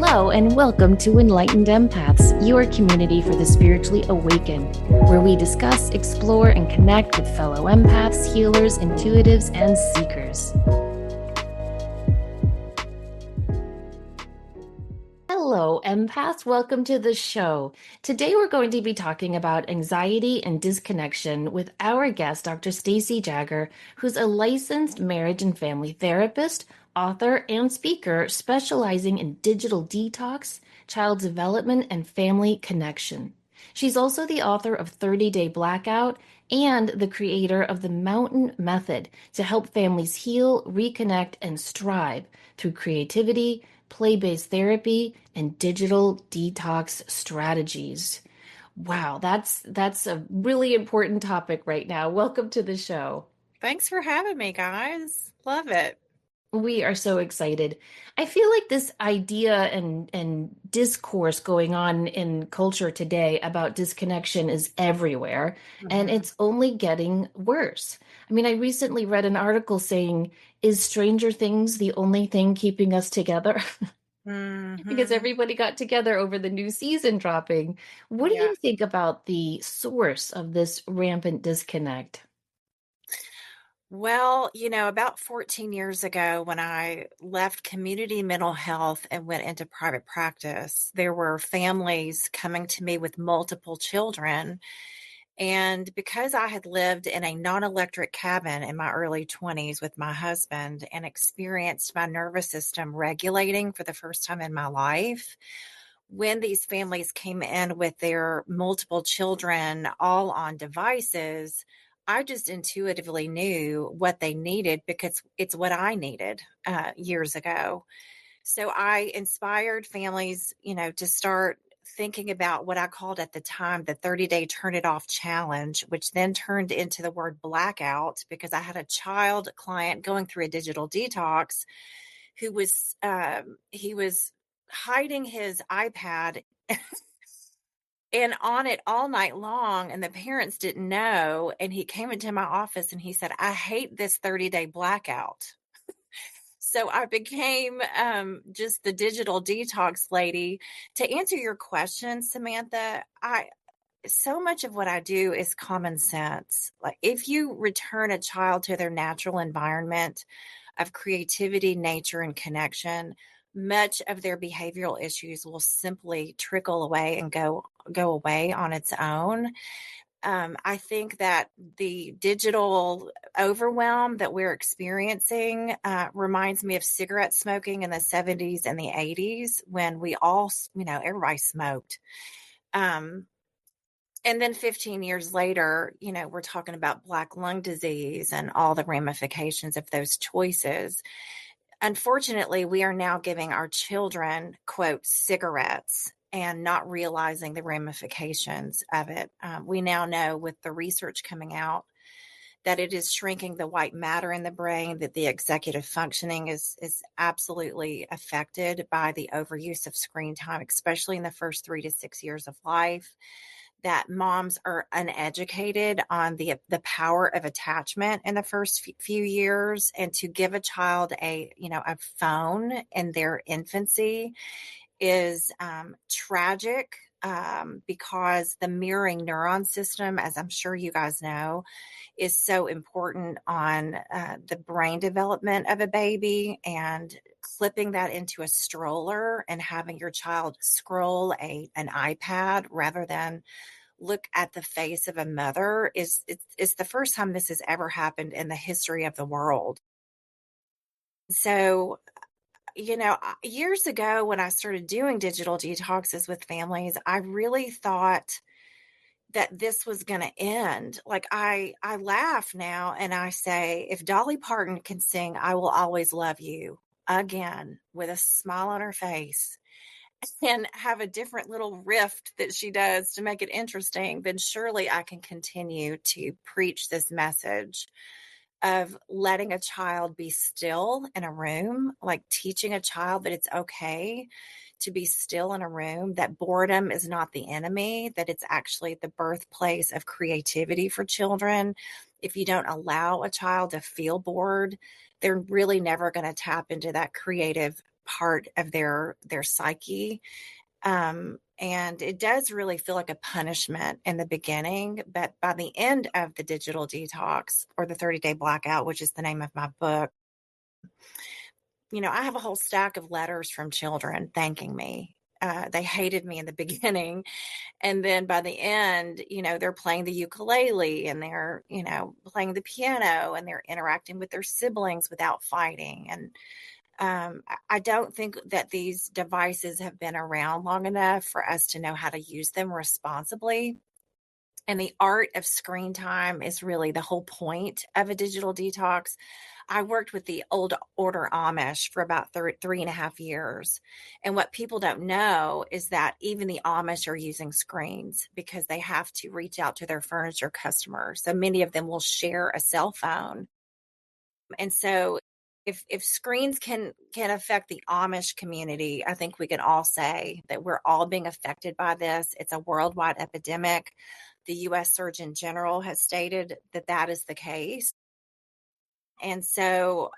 Hello, and welcome to Enlightened Empaths, your community for the spiritually awakened, where we discuss, explore, and connect with fellow empaths, healers, intuitives, and seekers. Hello, empaths. Welcome to the show. Today we're going to be talking about anxiety and disconnection with our guest, Dr. Stacy Jagger, who's a licensed marriage and family therapist, author, and speaker specializing in digital detox, child development, and family connection. She's also the author of 30-Day Blackout and the creator of the Mountain Method to help families heal, reconnect, and strive through creativity, play-based therapy, and digital detox strategies. Wow, that's a really important topic right now. Welcome to the show. Thanks for having me, guys. Love it. We are so excited. I feel like this idea and discourse going on in culture today about disconnection is everywhere, and Mhm. it's only getting worse. I mean, I recently read an article saying, "Is Stranger Things the only thing keeping us together?" Because Mhm. everybody got together over the new season dropping. What do Yeah. you think about the source of this rampant disconnect? Well, about 14 years ago, when I left community mental health and went into private practice, there were families coming to me with multiple children. And because I had lived in a non electric cabin in my early 20s with my husband and experienced my nervous system regulating for the first time in my life, when these families came in with their multiple children all on devices, I just intuitively knew what they needed because it's what I needed years ago. So I inspired families, to start thinking about what I called at the time the 30-day turn it off challenge, which then turned into the word blackout because I had a child client going through a digital detox who was he was hiding his iPad and on it all night long, and the parents didn't know, and he came into my office and he said, "I hate this 30-day blackout." So I became just the digital detox lady. To answer your question, Samantha, I so much of what I do is common sense. Like if you return a child to their natural environment of creativity, nature, and connection, much of their behavioral issues will simply trickle away and go away on its own. I think that the digital overwhelm that we're experiencing reminds me of cigarette smoking in the 70s and the 80s when we all, everybody smoked. Um, and then 15 years later, we're talking about black lung disease and all the ramifications of those choices. Unfortunately, we are now giving our children, quote, cigarettes and not realizing the ramifications of it. We now know with the research coming out that it is shrinking the white matter in the brain, that the executive functioning is absolutely affected by the overuse of screen time, especially in the first 3 to 6 years of life, that moms are uneducated on the power of attachment in the first few years, and to give a child a phone in their infancy is tragic, because the mirroring neuron system, as I'm sure you guys know, is so important on the brain development of a baby. And clipping that into a stroller and having your child scroll an iPad rather than look at the face of a mother is the first time this has ever happened in the history of the world. So, years ago when I started doing digital detoxes with families, I really thought that this was going to end. Like I laugh now and I say, if Dolly Parton can sing "I Will Always Love You" again with a smile on her face and have a different little rift that she does to make it interesting, then surely I can continue to preach this message of letting a child be still in a room, like teaching a child that it's okay to be still in a room, that boredom is not the enemy, that it's actually the birthplace of creativity for children. If you don't allow a child to feel bored, they're really never going to tap into that creative part of their psyche. And it does really feel like a punishment in the beginning, but by the end of the digital detox, or the 30-day blackout, which is the name of my book, I have a whole stack of letters from children thanking me. They hated me in the beginning. And then by the end, they're playing the ukulele, and they're, playing the piano, and they're interacting with their siblings without fighting. And I don't think that these devices have been around long enough for us to know how to use them responsibly. And the art of screen time is really the whole point of a digital detox. I worked with the old order Amish for about 3.5 years. And what people don't know is that even the Amish are using screens because they have to reach out to their furniture customers. So many of them will share a cell phone. And so if screens can affect the Amish community, I think we can all say that we're all being affected by this. It's a worldwide epidemic. The US Surgeon General has stated that that is the case. And so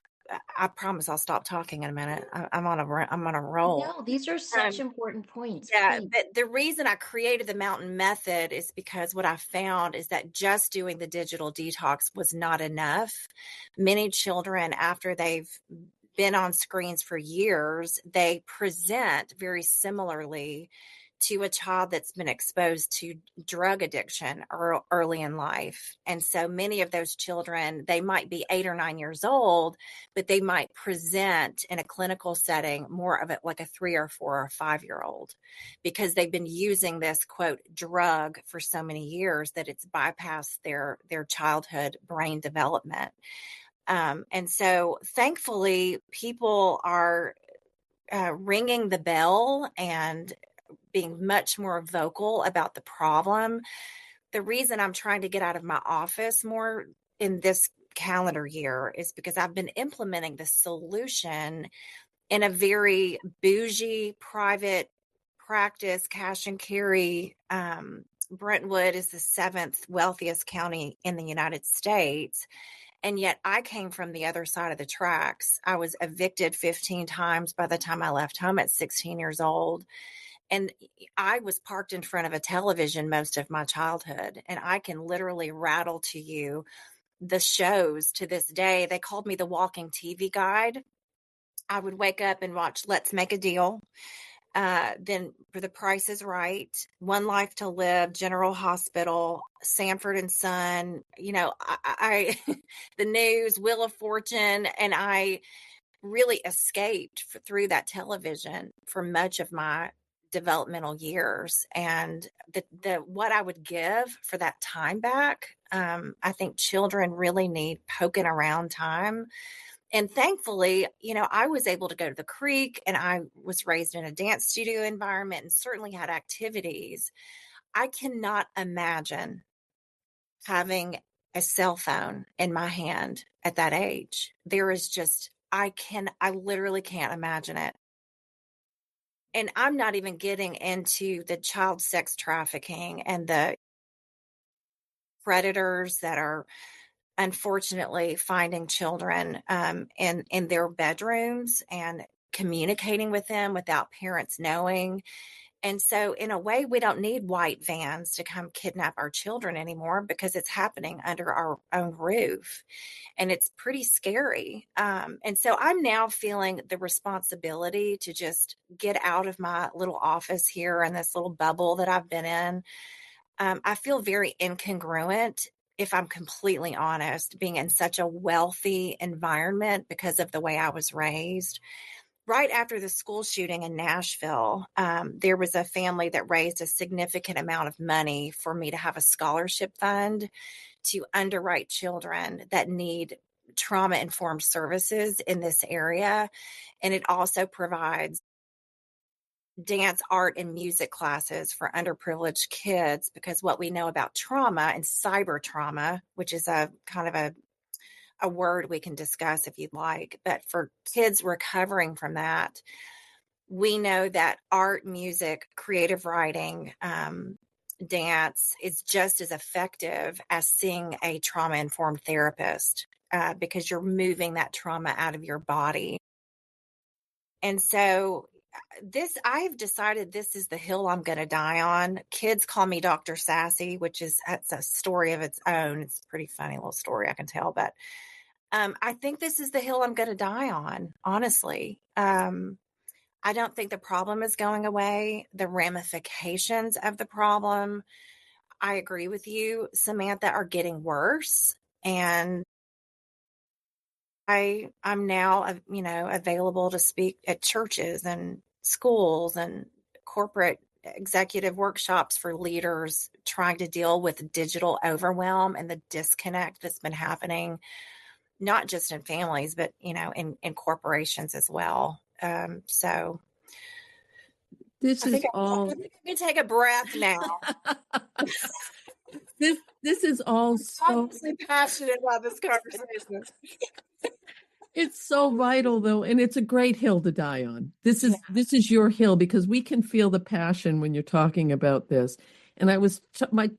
I promise I'll stop talking in a minute. I'm on a roll. No, these are such Um, important points. yeah, Please. but the reason I created the mountain method is because what I found is that just doing the digital detox was not enough. Many children, after they've been on screens for years, they present very similarly to a child that's been exposed to drug addiction early in life. And so many of those children, they might be 8 or 9 years old, but they might present in a clinical setting more of it like a 3 or 4 or 5 year old, because they've been using this quote drug for so many years that it's bypassed their childhood brain development. And so thankfully, people are ringing the bell and being much more vocal about the problem. The reason I'm trying to get out of my office more in this calendar year is because I've been implementing the solution in a very bougie private practice, cash and carry. Brentwood is the seventh wealthiest county in the United States. And yet I came from the other side of the tracks. I was evicted 15 times by the time I left home at 16 years old. And I was parked in front of a television most of my childhood. And I can literally rattle to you the shows to this day. They called me the walking TV guide. I would wake up and watch Let's Make a Deal. Then for The Price is Right, One Life to Live, General Hospital, Sanford and Son, the news, Wheel of Fortune, and I really escaped through that television for much of my developmental years. And the what I would give for that time back, I think children really need poking around time. And thankfully, I was able to go to the creek, and I was raised in a dance studio environment and certainly had activities. I cannot imagine having a cell phone in my hand at that age. There is just, I literally can't imagine it. And I'm not even getting into the child sex trafficking and the predators that are unfortunately finding children in their bedrooms and communicating with them without parents knowing. And so, in a way, we don't need white vans to come kidnap our children anymore, because it's happening under our own roof. And it's pretty scary. And so, I'm now feeling the responsibility to just get out of my little office here and this little bubble that I've been in. I feel very incongruent, if I'm completely honest, being in such a wealthy environment because of the way I was raised. Right after the school shooting in Nashville, there was a family that raised a significant amount of money for me to have a scholarship fund to underwrite children that need trauma informed services in this area. And it also provides dance, art, and music classes for underprivileged kids, because what we know about trauma and cyber trauma, which is a kind of a word we can discuss if you'd like, but for kids recovering from that, we know that art, music, creative writing, dance is just as effective as seeing a trauma informed therapist, because you're moving that trauma out of your body. And so I've decided this is the hill I'm going to die on. Kids call me Dr. Sassy, that's a story of its own. It's a pretty funny little story I can tell, but I think this is the hill I'm going to die on, honestly. I don't think the problem is going away. The ramifications of the problem, I agree with you, Samantha, are getting worse. And I'm now, available to speak at churches and schools and corporate executive workshops for leaders trying to deal with digital overwhelm and the disconnect that's been happening, not just in families, but, in corporations as well. So This I think is I all think I can take a breath now. this is all so Obviously passionate about this conversation. it's so vital though, and it's a great hill to die on. This is your hill because we can feel the passion when you're talking about this. And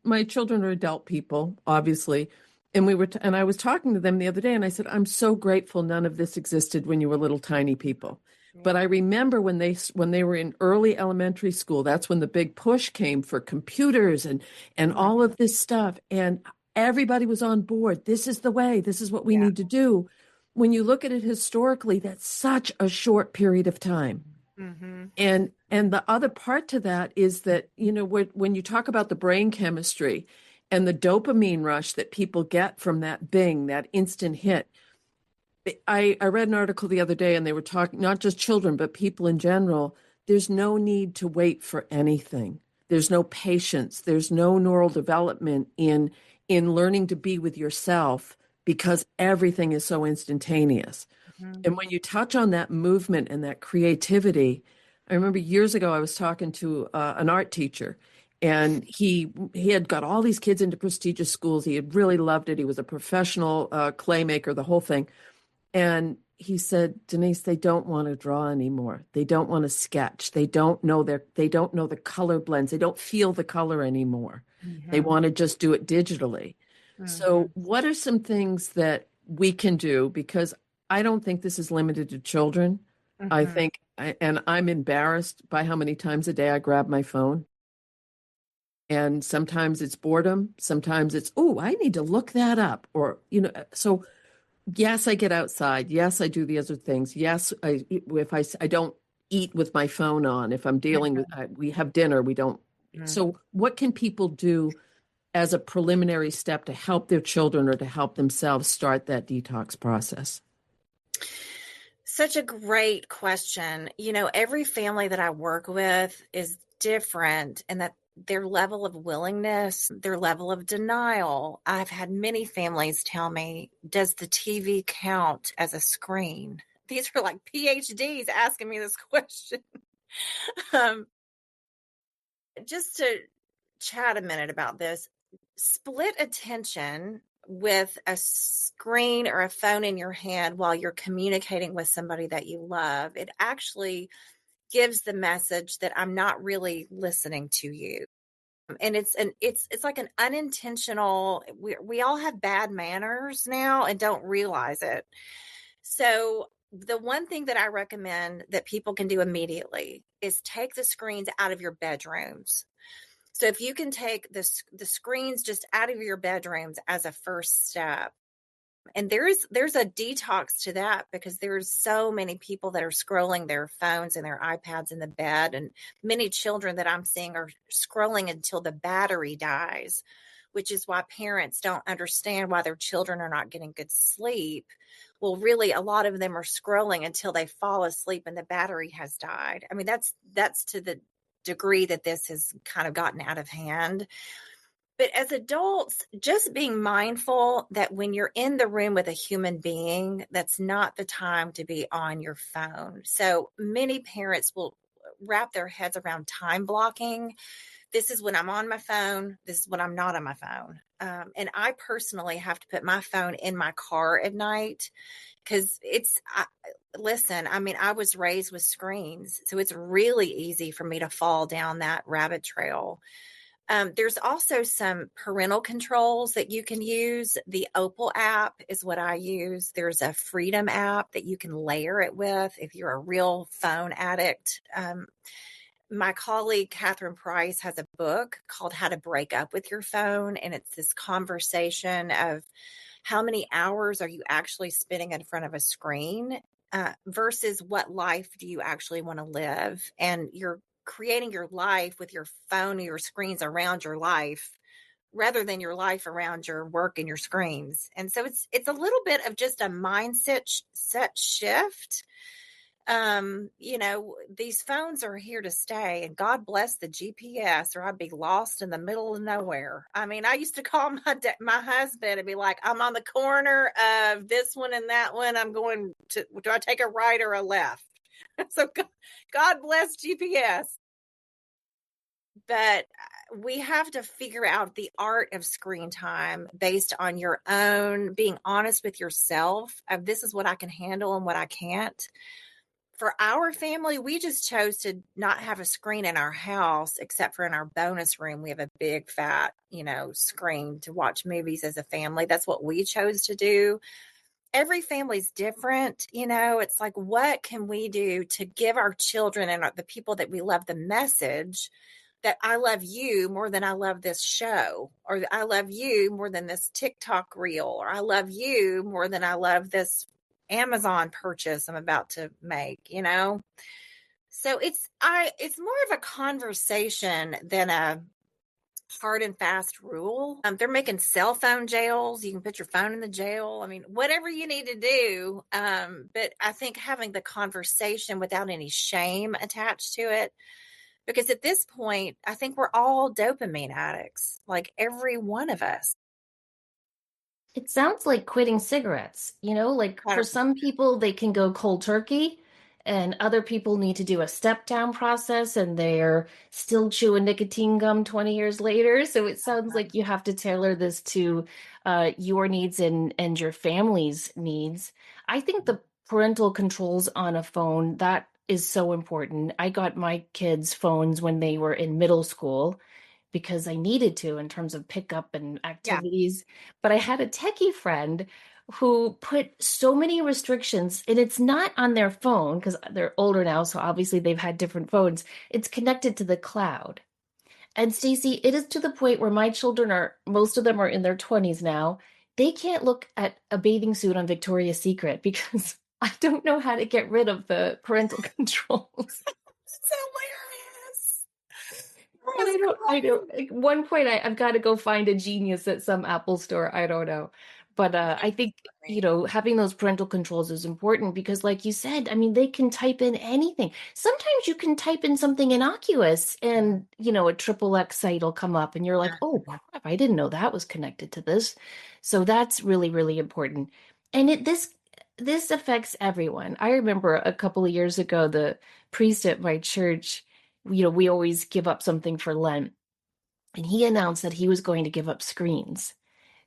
my children are adult people, obviously, and and I was talking to them the other day, and I said, I'm so grateful none of this existed when you were little tiny people. But I remember when they were in early elementary school, that's when the big push came for computers and all of this stuff, and everybody was on board. This is the way. This is what we need to do. When you look at it historically, that's such a short period of time. Mm-hmm. And the other part to that is that, when you talk about the brain chemistry and the dopamine rush that people get from that bing, that instant hit. I read an article the other day and they were talking, not just children, but people in general. There's no need to wait for anything. There's no patience. There's no neural development in learning to be with yourself because everything is so instantaneous. Mm-hmm. And when you touch on that movement and that creativity, I remember years ago I was talking to an art teacher, and he had got all these kids into prestigious schools. He had really loved it. He was a professional clay maker, the whole thing. And he said, Denise, they don't want to draw anymore. They don't want to sketch. They don't know the color blends. They don't feel the color anymore. They Mm-hmm. want to just do it digitally. Mm-hmm. So what are some things that we can do? Because I don't think this is limited to children. I Mm-hmm. think, and I'm embarrassed by how many times a day I grab my phone. And sometimes it's boredom. Sometimes it's, oh, I need to look that up. So yes, I get outside. Yes, I do the other things. Yes, I don't eat with my phone on. If I'm dealing with, we have dinner, we don't. Mm-hmm. So what can people do as a preliminary step to help their children or to help themselves start that detox process? Such a great question. Every family that I work with is different, and that their level of willingness, their level of denial. I've had many families tell me, does the TV count as a screen? These are like PhDs asking me this question. um, just to chat a minute about this, split attention with a screen or a phone in your hand while you're communicating with somebody that you love. It actually gives the message that I'm not really listening to you. And it's like an unintentional, we all have bad manners now and don't realize it. So the one thing that I recommend that people can do immediately is take the screens out of your bedrooms. So if you can take the screens just out of your bedrooms as a first step, and there's a detox to that, because there's so many people that are scrolling their phones and their iPads in the bed, and many children that I'm seeing are scrolling until the battery dies, which is why parents don't understand why their children are not getting good sleep. Well, really, a lot of them are scrolling until they fall asleep and the battery has died. I mean, that's to the degree that this has kind of gotten out of hand. But as adults, just being mindful that when you're in the room with a human being, that's not the time to be on your phone. So many parents will wrap their heads around time blocking. This is when I'm on my phone. This is when I'm not on my phone. And I personally have to put my phone in my car at night, because listen, I mean, I was raised with screens, so it's really easy for me to fall down that rabbit trail. There's also some parental controls that you can use. The Opal app is what I use. There's a Freedom app that you can layer it with if you're a real phone addict. My colleague, Catherine Price, has a book called How to Break Up with Your Phone. And it's this conversation of how many hours are you actually spending in front of a screen versus what life do you actually want to live. And you're creating your life with your phone or your screens around your life rather than your life around your work and your screens. And so it's a little bit of just a mindset set shift. These phones are here to stay, and God bless the GPS, or I'd be lost in the middle of nowhere. I mean, I used to call my husband and be like, I'm on the corner of this one and that one. I'm going to, do I take a right or a left? So God bless GPS. But we have to figure out the art of screen time based on your own being honest with yourself of this is what I can handle and what I can't. For our family, we just chose to not have a screen in our house, except for in our bonus room. We have a big fat, screen to watch movies as a family. That's what we chose to do. Every family's different. It's like, what can we do to give our children and the people that we love the message that I love you more than I love this show, or I love you more than this TikTok reel, or I love you more than I love this Amazon purchase I'm about to make, So it's more of a conversation than a hard and fast rule. They're making cell phone jails. You can put your phone in the jail. I mean, whatever you need to do. But I think having the conversation without any shame attached to it, because at this point, I think we're all dopamine addicts, like every one of us. It sounds like quitting cigarettes, like for some people, they can go cold turkey, and other people need to do a step down process and they're still chewing nicotine gum 20 years later. So it sounds like you have to tailor this to your needs and your family's needs. I think the parental controls on a phone, that is so important. I got my kids' phones when they were in middle school because I needed to in terms of pickup and Yeah. activities. But I had a techie friend who put so many restrictions, and it's not on their phone because they're older now, so obviously they've had different phones. It's connected to the cloud. And Stacy, it is to the point where my children are, most of them are in their 20s now. They can't look at a bathing suit on Victoria's Secret because I don't know how to get rid of the parental controls. It's hilarious. And I don't, at one point I've got to go find a genius at some Apple store. I don't know. But I think, having those parental controls is important because like you said, I mean, they can type in anything. Sometimes you can type in something innocuous and, a triple X site will come up and you're like, oh crap, I didn't know that was connected to this. So that's really, really important. And this affects everyone. I remember a couple of years ago, the priest at my church, we always give up something for Lent. And he announced that he was going to give up screens.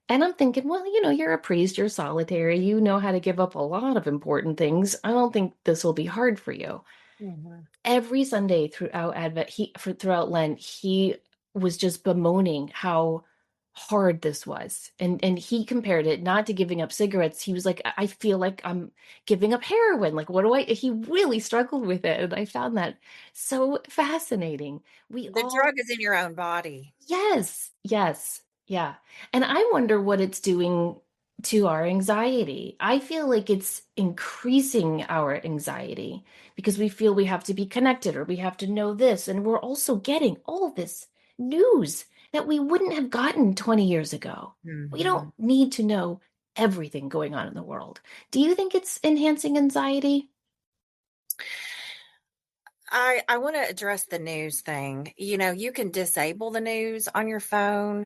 And I'm thinking, well, you're a priest, you're solitary, you know how to give up a lot of important things. I don't think this will be hard for you. Mhm. Every Sunday throughout Advent, throughout Lent, he was just bemoaning how hard this was. And he compared it not to giving up cigarettes. He was like, I feel like I'm giving up heroin. Like, what do he really struggled with it. And I found that so fascinating. We The all drug is in your own body. Yes, yes, yeah. And I wonder what it's doing to our anxiety. I feel like it's increasing our anxiety because we feel we have to be connected or we have to know this. And we're also getting all this news that we wouldn't have gotten 20 years ago. We don't Mhm. need to know everything going on in the world. Do you think it's enhancing anxiety? I want to address the news thing. You can disable the news on your phone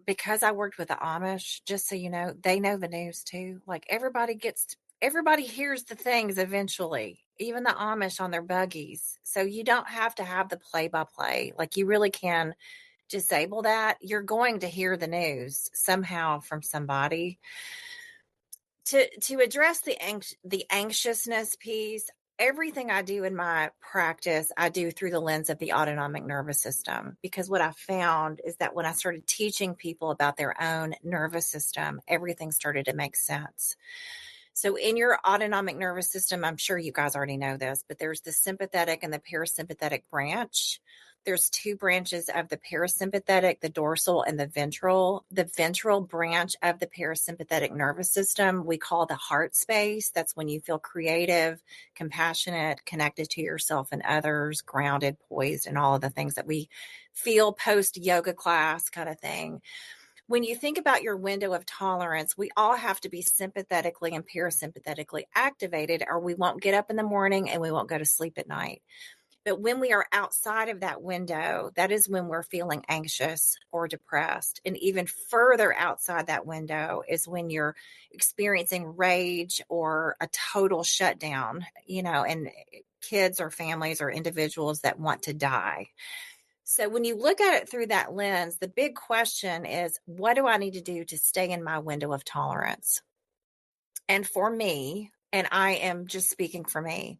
because I worked with the Amish, just so you know, they know the news too. Like everybody hears the things eventually, even the Amish on their buggies. So you don't have to have the play by play. Like you really can disable that. You're going to hear the news somehow from somebody. To address the anxiousness piece, everything I do in my practice, I do through the lens of the autonomic nervous system, because what I found is that when I started teaching people about their own nervous system, everything started to make sense. So in your autonomic nervous system, I'm sure you guys already know this, but there's the sympathetic and the parasympathetic branch. There's two branches of the parasympathetic, the dorsal and the ventral. The ventral branch of the parasympathetic nervous system, we call the heart space. That's when you feel creative, compassionate, connected to yourself and others, grounded, poised, and all of the things that we feel post yoga class kind of thing. When you think about your window of tolerance, we all have to be sympathetically and parasympathetically activated, or we won't get up in the morning and we won't go to sleep at night. But when we are outside of that window, that is when we're feeling anxious or depressed. And even further outside that window is when you're experiencing rage or a total shutdown, and kids or families or individuals that want to die. So when you look at it through that lens, the big question is, what do I need to do to stay in my window of tolerance? And for me, and I am just speaking for me,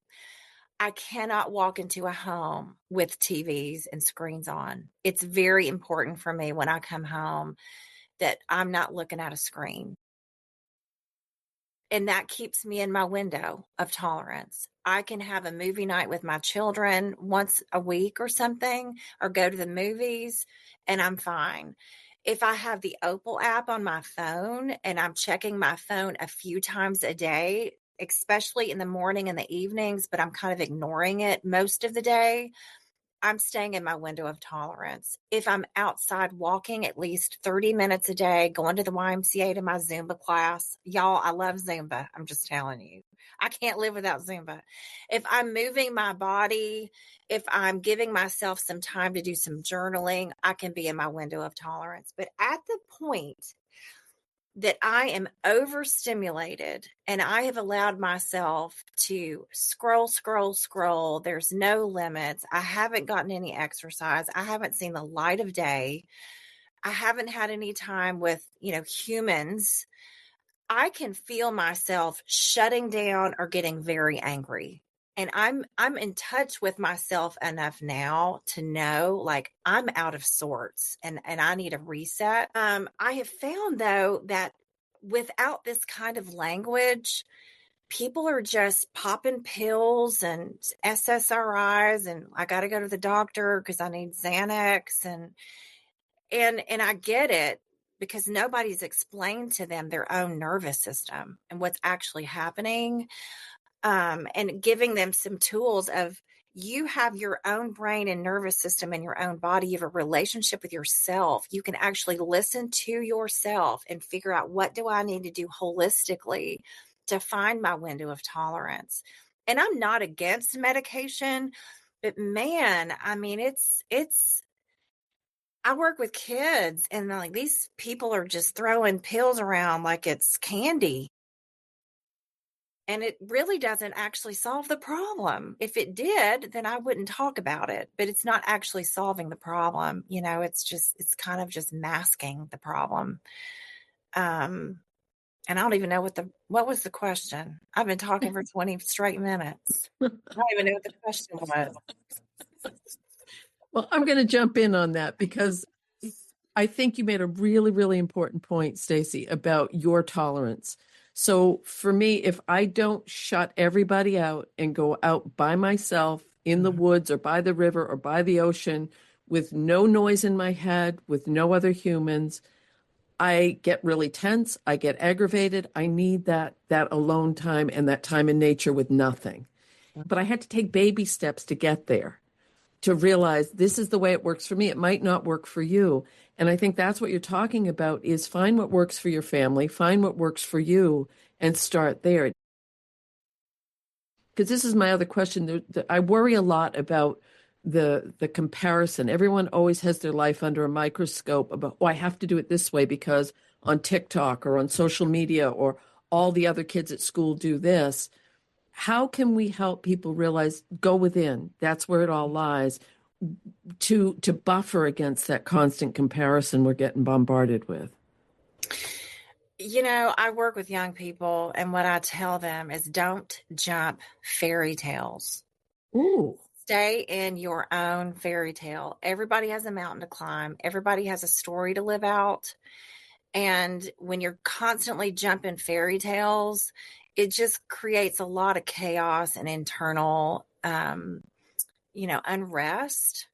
I cannot walk into a home with TVs and screens on. It's very important for me when I come home that I'm not looking at a screen. And that keeps me in my window of tolerance. I can have a movie night with my children once a week or something, or go to the movies, and I'm fine. If I have the Opal app on my phone and I'm checking my phone a few times a day, especially in the morning and the evenings, but I'm kind of ignoring it most of the day, I'm staying in my window of tolerance. If I'm outside walking at least 30 minutes a day, going to the YMCA to my Zumba class, y'all, I love Zumba. I'm just telling you, I can't live without Zumba. If I'm moving my body, if I'm giving myself some time to do some journaling, I can be in my window of tolerance. But at the point that I am overstimulated and I have allowed myself to scroll. There's no limits. I haven't gotten any exercise. I haven't seen the light of day. I haven't had any time with, humans. I can feel myself shutting down or getting very angry. And I'm in touch with myself enough now to know, like, I'm out of sorts and I need a reset. I have found though that without this kind of language, people are just popping pills and SSRIs, and I got to go to the doctor because I need Xanax, and I get it, because nobody's explained to them their own nervous system and what's actually happening, and giving them some tools of, you have your own brain and nervous system in your own body. You have a relationship with yourself. You can actually listen to yourself and figure out, what do I need to do holistically to find my window of tolerance? And I'm not against medication, but man, I mean, it's, I work with kids, and like, these people are just throwing pills around like it's candy. And it really doesn't actually solve the problem. If it did, then I wouldn't talk about it, but it's not actually solving the problem. It's kind of just masking the problem. And I don't even know what was the question. I've been talking for 20 straight minutes. I don't even know what the question was. Well, I'm going to jump in on that, because I think you made a really, really important point, Stacy, about your tolerance. So for me, if I don't shut everybody out and go out by myself in the woods or by the river or by the ocean with no noise in my head, with no other humans, I get really tense. I get aggravated. I need that alone time and that time in nature with nothing. But I had to take baby steps to get there, to realize this is the way it works for me. It might not work for you. And I think that's what you're talking about, is find what works for your family, find what works for you, and start there. Because this is my other question. I worry a lot about the comparison. Everyone always has their life under a microscope about, oh, I have to do it this way because on TikTok or on social media or all the other kids at school do this. How can we help people realize, go within? That's where it all lies, to buffer against that constant comparison we're getting bombarded with. I work with young people, and what I tell them is don't jump fairy tales. Ooh. Stay in your own fairy tale. Everybody has a mountain to climb, everybody has a story to live out. And when you're constantly jumping fairy tales, it just creates a lot of chaos and internal, unrest.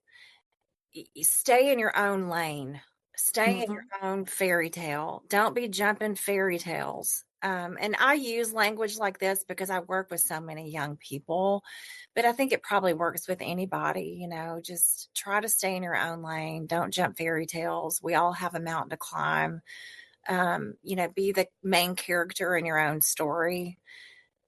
Stay in your own lane. Stay in your Mhm. own fairy tale. Don't be jumping fairy tales. And I use language like this because I work with so many young people, but I think it probably works with anybody. Just try to stay in your own lane. Don't jump fairy tales. We all have a mountain to climb. Be the main character in your own story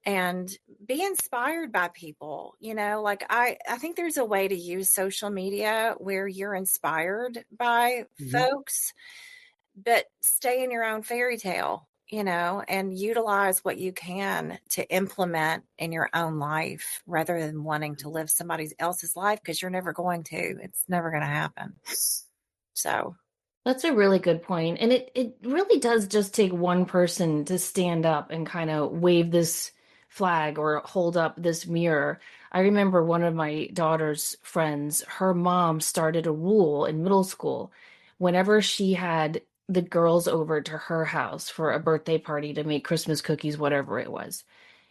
and be inspired by people. Like I think there's a way to use social media where you're inspired by Mhm. folks, but stay in your own fairy tale, and utilize what you can to implement in your own life rather than wanting to live somebody else's life, because you're never going to. It's never going to happen. So, That's a really good point. And it really does just take one person to stand up and kind of wave this flag or hold up this mirror. I remember one of my daughter's friends, her mom started a rule in middle school. Whenever she had the girls over to her house for a birthday party to make Christmas cookies, whatever it was,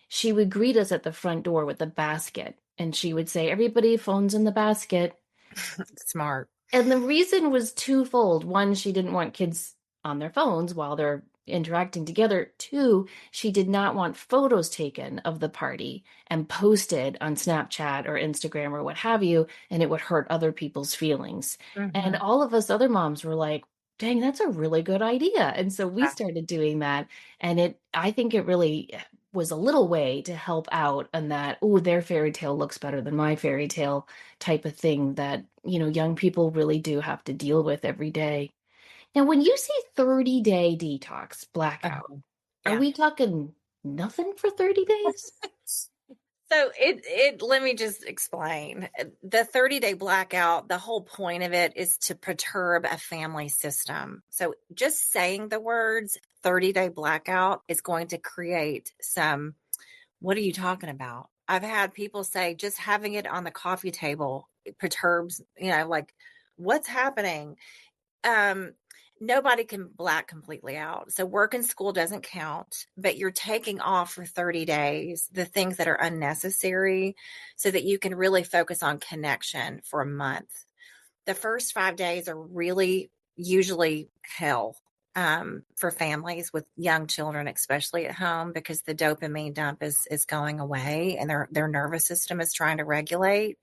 she would greet us at the front door with a basket. And she would say, "Everybody, phones in the basket." smart. And the reason was twofold. One, she didn't want kids on their phones while they're interacting together. Two, she did not want photos taken of the party and posted on Snapchat or Instagram or what have you, and it would hurt other people's feelings. And Mm-hmm. all of us other moms were like, dang, that's a really good idea. And so we started doing that. And I think it really was a little way to help out on that, oh, their fairy tale looks better than my fairy tale type of thing that, young people really do have to deal with every day. Now, when you say 30-day detox, blackout, are Yeah. we talking nothing for 30 days? So it let me just explain. The 30-day blackout, the whole point of it is to perturb a family system. So just saying the words 30-day blackout is going to create some, what are you talking about? I've had people say just having it on the coffee table it perturbs, like what's happening? um Nobody can black completely out. So work and school doesn't count, but you're taking off for 30 days the things that are unnecessary so that you can really focus on connection for a month. The first 5 days are really usually hell, for families with young children, especially at home, because the dopamine dump is going away and their nervous system is trying to regulate.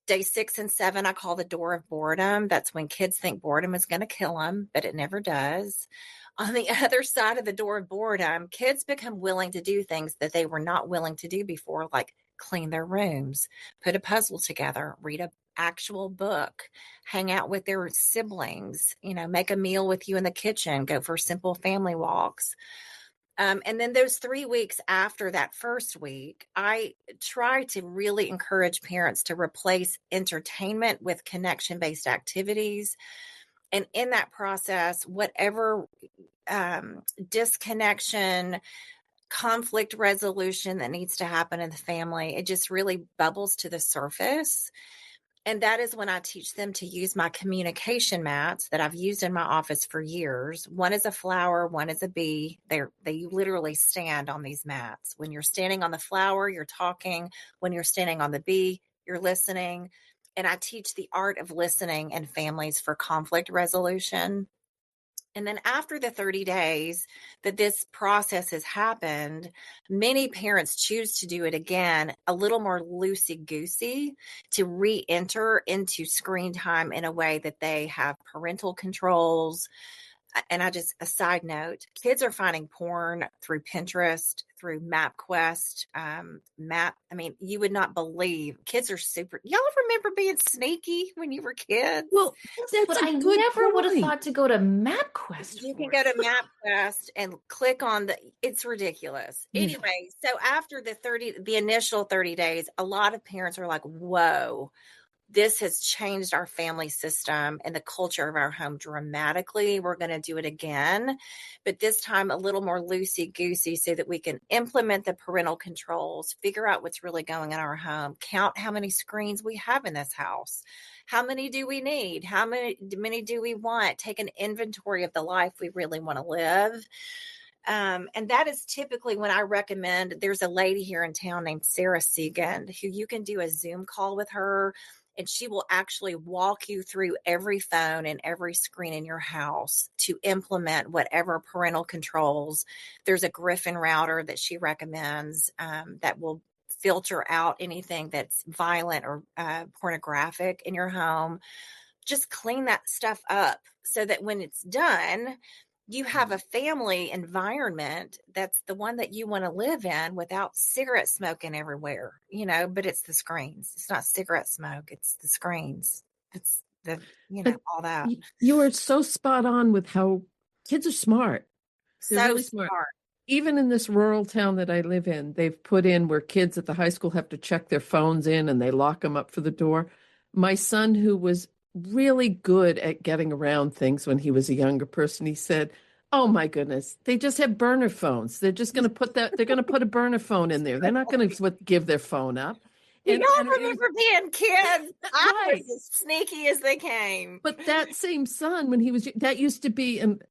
Day 6 and 7, I call the door of boredom. That's when kids think boredom is going to kill them, but it never does. On the other side of the door of boredom, kids become willing to do things that they were not willing to do before, like clean their rooms, put a puzzle together, read a actual book, hang out with their siblings, make a meal with you in the kitchen, go for simple family walks. And then those 3 weeks after that first week, I try to really encourage parents to replace entertainment with connection based activities. And in that process, whatever disconnection, conflict resolution that needs to happen in the family, it just really bubbles to the surface. And that is when I teach them to use my communication mats that I've used in my office for years. One is a flower, one is a bee. They literally stand on these mats. When you're standing on the flower, you're talking. When you're standing on the bee, you're listening. And I teach the art of listening in families for conflict resolution. And then after the 30 days that this process has happened, many parents choose to do it again, a little more loosey goosey, to re enter into screen time in a way that they have parental controls. And a side note, kids are finding porn through Pinterest, through MapQuest, I mean, you would not believe kids are super. Y'all remember being sneaky when you were kids? Well, that's But a I good never would have point. thought to go to MapQuest You can for go to it. MapQuest and click on it's ridiculous. Yeah. Anyway, so after the initial 30 days, a lot of parents are like, whoa, this has changed our family system and the culture of our home dramatically. We're going to do it again, but this time a little more loosey-goosey so that we can implement the parental controls, figure out what's really going in our home, count how many screens we have in this house. How many do we need? How many do we want? Take an inventory of the life we really want to live. And that is typically when I recommend. There's a lady here in town named Sarah Siegand who you can do a Zoom call with her, and she will actually walk you through every phone and every screen in your house to implement whatever parental controls. There's a Griffin router that she recommends that will filter out anything that's violent or pornographic in your home. Just clean that stuff up so that when it's done, you have a family environment that's the one that you want to live in without cigarette smoking everywhere, but it's the screens. It's not cigarette smoke. It's the screens. It's But all that. you are so spot on with how kids are smart. They're So really smart. smart. Even in this rural town that I live in, they've put in where kids at the high school have to check their phones in and they lock them up for the door. My son, who was really good at getting around things when he was a younger person, he said, "Oh my goodness, they just have burner phones. They're just going to they're going to put a burner phone in there. They're not going to give their phone up." Y'all And it was remember being kids? I right. was as sneaky as they came. But that same son, when he was, that used to be, and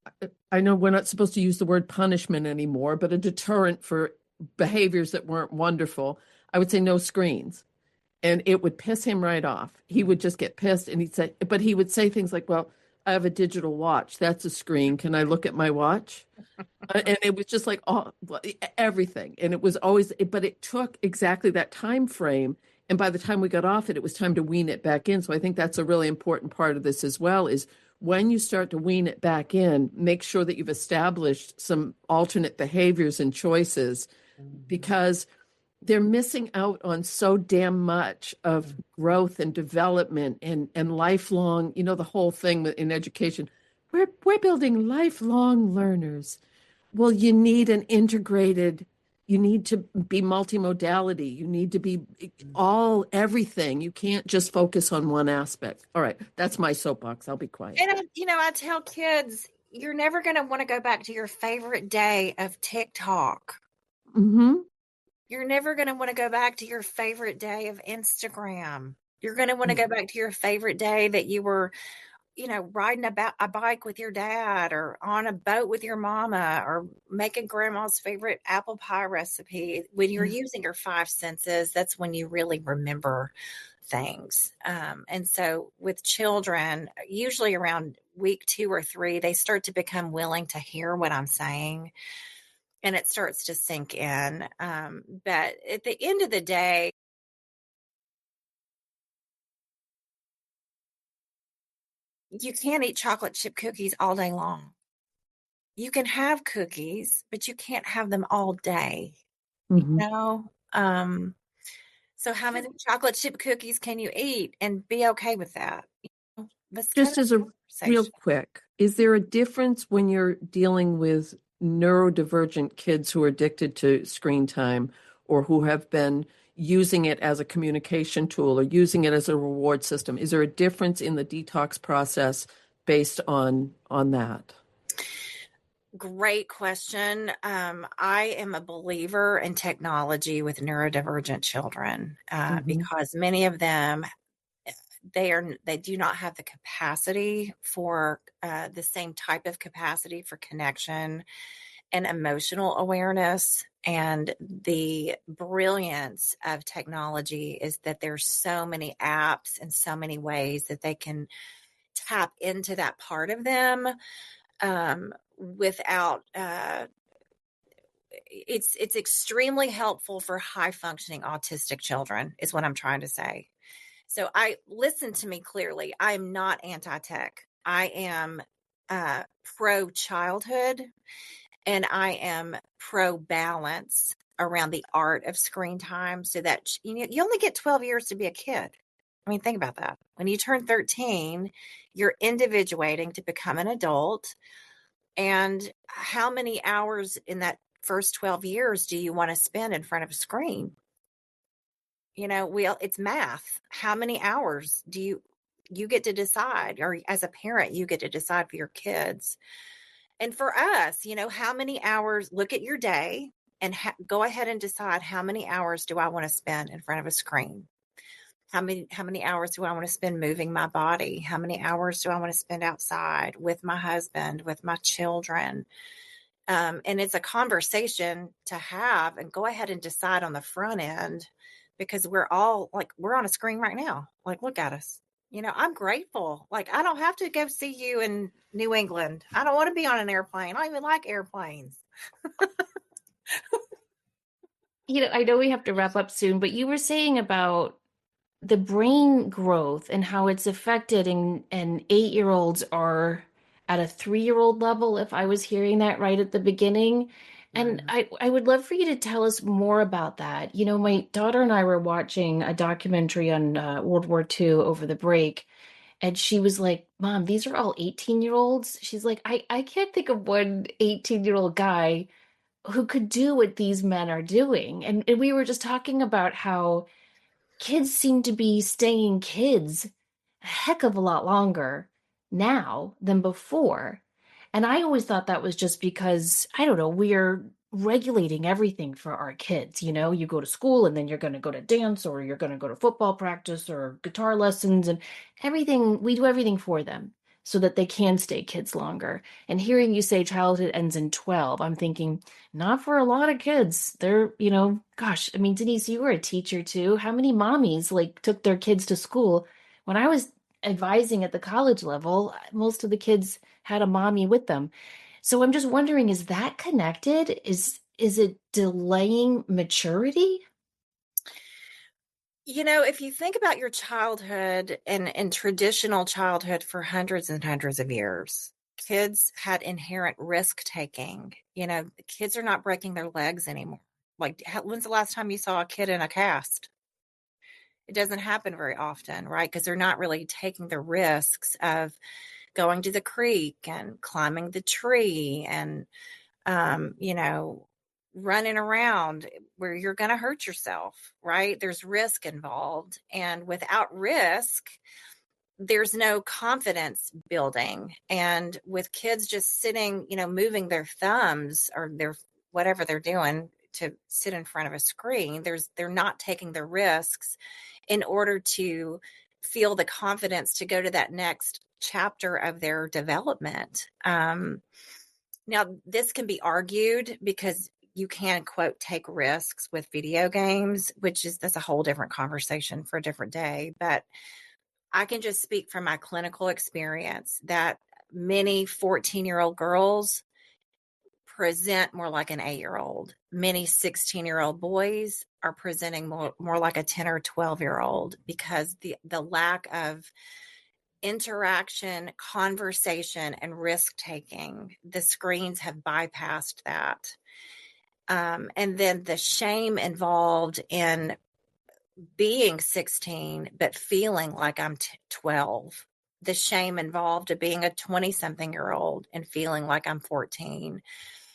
I know we're not supposed to use the word punishment anymore, but a deterrent for behaviors that weren't wonderful. I would say no screens. And it would piss him right off. He would just get pissed and he would say things like, "Well, I have a digital watch. That's a screen. Can I look at my watch?" And it was just like everything. And it was always, but it took exactly that time frame. And by the time we got off it, it was time to wean it back in. So I think that's a really important part of this as well, is when you start to wean it back in, make sure that you've established some alternate behaviors and choices, because they're missing out on so damn much of growth and development and lifelong, the whole thing in education. We're building lifelong learners. Well, you need you need to be multimodality. You need to be everything. You can't just focus on one aspect. All right. That's my soapbox. I'll be quiet. And, I tell kids, you're never going to want to go back to your favorite day of TikTok. Mm-hmm. You're never going to want to go back to your favorite day of Instagram. You're going to want to go back to your favorite day that you were, riding a bike with your dad, or on a boat with your mama, or making grandma's favorite apple pie recipe. When you're using your five senses, that's when you really remember things. And so with children, usually around week 2 or 3, they start to become willing to hear what I'm saying, and it starts to sink in. But at the end of the day, you can't eat chocolate chip cookies all day long. You can have cookies, but you can't have them all day. Mm-hmm. So how many chocolate chip cookies can you eat and be okay with that? That's kind Just of as a a real conversation. quick, is there a difference when you're dealing with neurodivergent kids who are addicted to screen time, or who have been using it as a communication tool or using it as a reward system? Is there a difference in the detox process based on that? Great question. I am a believer in technology with neurodivergent children Mm-hmm. because many of them, they do not have the capacity for the same type of capacity for connection and emotional awareness. And the brilliance of technology is that there's so many apps and so many ways that they can tap into that part of them without it's extremely helpful for high functioning autistic children, is what I'm trying to say. So I listen to me clearly. I'm not anti-tech. I am pro childhood, and I am pro balance around the art of screen time, so that you only get 12 years to be a kid. I mean, think about that. When you turn 13, you're individuating to become an adult. And how many hours in that first 12 years do you want to spend in front of a screen? It's math. How many hours do you get to decide, or as a parent, you get to decide for your kids. And for us, how many hours, look at your day and go ahead and decide, how many hours do I want to spend in front of a screen? How many hours do I want to spend moving my body? How many hours do I want to spend outside with my husband, with my children? And it's a conversation to have, and go ahead and decide on the front end, because we're all like, we're on a screen right now. Like, look at us. I'm grateful. Like, I don't have to go see you in New England. I don't want to be on an airplane. I don't even like airplanes. I know we have to wrap up soon, but you were saying about the brain growth and how it's affected, and 8-year-olds are at a 3-year-old level, if I was hearing that right at the beginning. And I would love for you to tell us more about that. My daughter and I were watching a documentary on World War II over the break, and she was like, Mom, these are all 18-year-olds. She's like, I can't think of one 18-year-old guy who could do what these men are doing. And we were just talking about how kids seem to be staying kids a heck of a lot longer now than before. And I always thought that was just because, I don't know, we're regulating everything for our kids. You go to school and then you're going to go to dance, or you're going to go to football practice or guitar lessons, and everything. We do everything for them so that they can stay kids longer. And hearing you say childhood ends in 12, I'm thinking, not for a lot of kids. They're, gosh, I mean, Denise, you were a teacher too. How many mommies like took their kids to school? When I was advising at the college level, most of the kids had a mommy with them. So I'm just wondering, is that connected? Is it delaying maturity? If you think about your childhood and traditional childhood for hundreds and hundreds of years, kids had inherent risk taking. Kids are not breaking their legs anymore. Like, when's the last time you saw a kid in a cast? It doesn't happen very often, right? Because they're not really taking the risks of going to the creek and climbing the tree and, running around where you're going to hurt yourself, right? There's risk involved. And without risk, there's no confidence building. And with kids just sitting, moving their thumbs or their whatever they're doing to sit in front of a screen, they're not taking the risks in order to feel the confidence to go to that next chapter of their development. Now, this can be argued because you can, quote, take risks with video games, that's a whole different conversation for a different day. But I can just speak from my clinical experience that many 14-year-old girls present more like an 8-year-old. Many 16-year-old boys are presenting more like a 10 or 12-year-old, because the lack of interaction, conversation, and risk taking, the screens have bypassed that. And then the shame involved in being 16 but feeling like I'm 12, the shame involved of being a 20-something year old and feeling like I'm 14.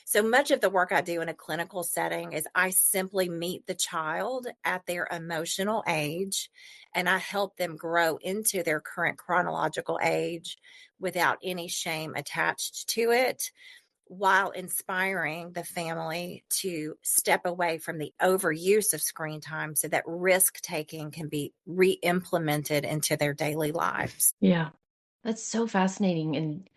So much of the work I do in a clinical setting is I simply meet the child at their emotional age, and I help them grow into their current chronological age without any shame attached to it, while inspiring the family to step away from the overuse of screen time so that risk taking can be re-implemented into their daily lives. Yeah, that's so fascinating and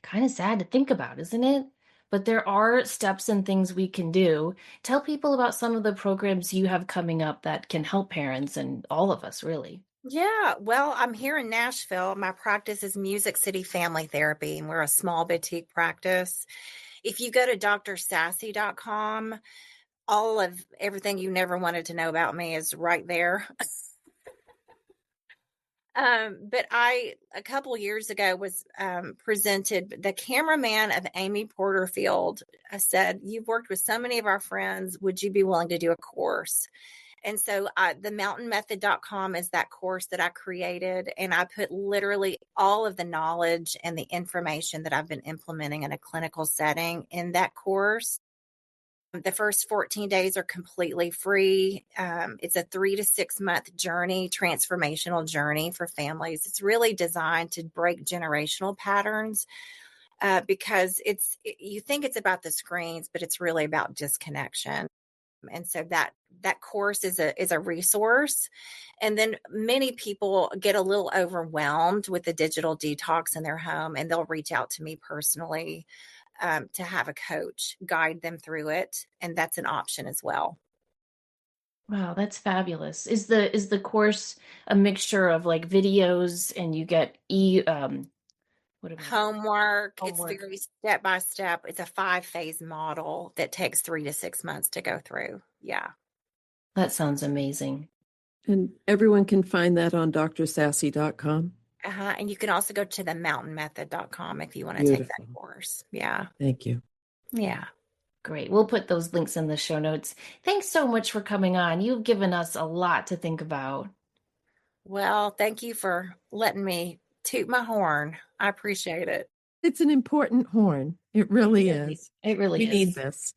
kind of sad to think about, isn't it? But there are steps and things we can do. Tell people about some of the programs you have coming up that can help parents and all of us, really. Yeah, well, I'm here in Nashville. My practice is Music City Family Therapy, and we're a small boutique practice. If you go to drsassy.com, all of everything you never wanted to know about me is right there. But a couple years ago was presented, the cameraman of Amy Porterfield said, "You've worked with so many of our friends. Would you be willing to do a course?" And so the mountainmethod.com is that course that I created. And I put literally all of the knowledge and the information that I've been implementing in a clinical setting in that course. The first 14 days are completely free. It's a 3 to 6 month journey, transformational journey for families. It's really designed to break generational patterns, because you think it's about the screens, but it's really about disconnection. And so that course is a resource. And then many people get a little overwhelmed with the digital detox in their home, and they'll reach out to me personally, to have a coach guide them through it, and that's an option as well. Wow, that's fabulous. Is the course a mixture of like videos and you get what am I Homework, it's homework? very step by step. It's a 5 phase model that takes 3 to 6 months to go through. Yeah. That sounds amazing. And everyone can find that on drsassy.com. And you can also go to the mountainmethod.com if you want to take that Beautiful. course. Yeah. Thank you. Yeah. Great. We'll put those links in the show notes. Thanks so much for coming on. You've given us a lot to think about. Well, thank you for letting me toot my horn. I appreciate it. It's an important horn. It really is. It really We need is. this.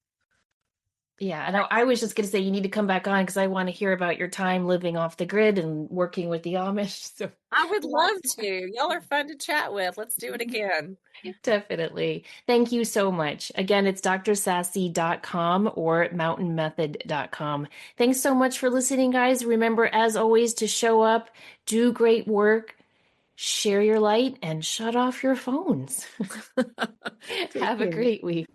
Yeah, and I was just going to say you need to come back on because I want to hear about your time living off the grid and working with the Amish. So I would love lots. to. Y'all are fun to chat with. Let's do it again. Definitely. Thank you so much. Again, it's drsassy.com or mountainmethod.com. Thanks so much for listening, guys. Remember, as always, to show up, do great work, share your light, and shut off your phones. Take Have a care. great week.